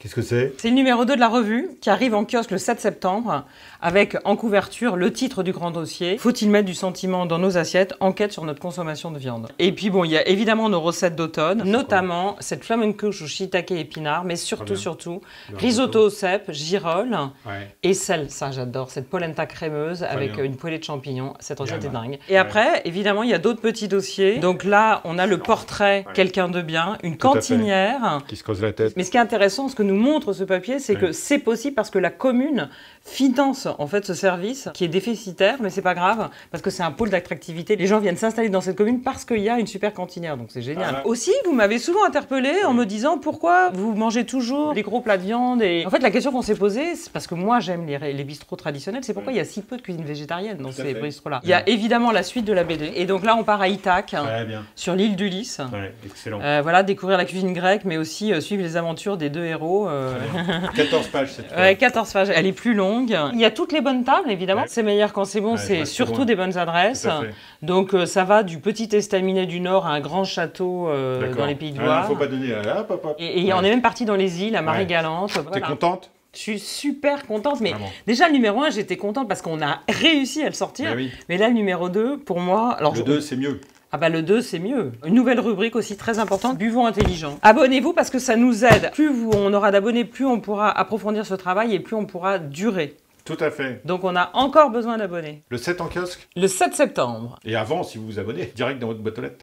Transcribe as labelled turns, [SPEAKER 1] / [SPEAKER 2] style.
[SPEAKER 1] Qu'est-ce que c'est?
[SPEAKER 2] C'est le numéro 2 de la revue qui arrive en kiosque le 7 septembre avec en couverture le titre du grand dossier. Faut-il mettre du sentiment dans nos assiettes? Enquête sur notre consommation de viande. Et puis bon, il y a évidemment nos recettes d'automne, notamment cette flamencouche au shiitake et épinards, mais surtout risotto au cèpe, girolles et sel. Ça, j'adore. Cette polenta crémeuse avec une poêlée de champignons. Cette recette est dingue. Et après, évidemment, il y a d'autres petits dossiers. Donc là, on a le portrait quelqu'un de bien, une cantinière
[SPEAKER 1] qui se creuse la tête.
[SPEAKER 2] Mais ce qui est intéressant, ce que nous montre ce papier, c'est que c'est possible parce que la commune finance en fait ce service qui est déficitaire, mais c'est pas grave parce que c'est un pôle d'attractivité. Les gens viennent s'installer dans cette commune parce qu'il y a une super cantinière, donc c'est génial. Aussi, vous m'avez souvent interpellé en me disant pourquoi vous mangez toujours des gros plats de viande. Et en fait, la question qu'on s'est posée, c'est parce que moi j'aime les bistrots traditionnels, c'est pourquoi il y a si peu de cuisine végétarienne dans ces bistrots-là. Il y a évidemment la suite de la BD, et donc là on part à Ithaque, sur l'île d'Ulysse.
[SPEAKER 1] Excellent.
[SPEAKER 2] Voilà, découvrir la cuisine grecque, mais aussi suivre les aventures des deux héros.
[SPEAKER 1] 14 pages cette fois.
[SPEAKER 2] Ouais, 14 pages. Elle est plus longue. Il y a toutes les bonnes tables, évidemment. C'est meilleur quand c'est bon, c'est surtout des bonnes adresses. Donc ça va du petit estaminet du Nord à un grand château dans les Pays de Loire.
[SPEAKER 1] Il ne faut pas donner
[SPEAKER 2] Et on est même parti dans les îles, à Marie-Galante.
[SPEAKER 1] T'es contente?
[SPEAKER 2] Je suis super contente, mais déjà le numéro 1, j'étais contente parce qu'on a réussi à le sortir. Mais là, le numéro 2, pour moi... Alors,
[SPEAKER 1] le 2, c'est mieux.
[SPEAKER 2] Ah bah le 2, c'est mieux. Une nouvelle rubrique aussi très importante, buvons intelligent. Abonnez-vous parce que ça nous aide. Plus on aura d'abonnés, plus on pourra approfondir ce travail et plus on pourra durer.
[SPEAKER 1] Tout à fait.
[SPEAKER 2] Donc on a encore besoin d'abonnés.
[SPEAKER 1] Le 7 en kiosque?
[SPEAKER 2] Le 7 septembre.
[SPEAKER 1] Et avant, si vous vous abonnez, direct dans votre boîte aux lettres.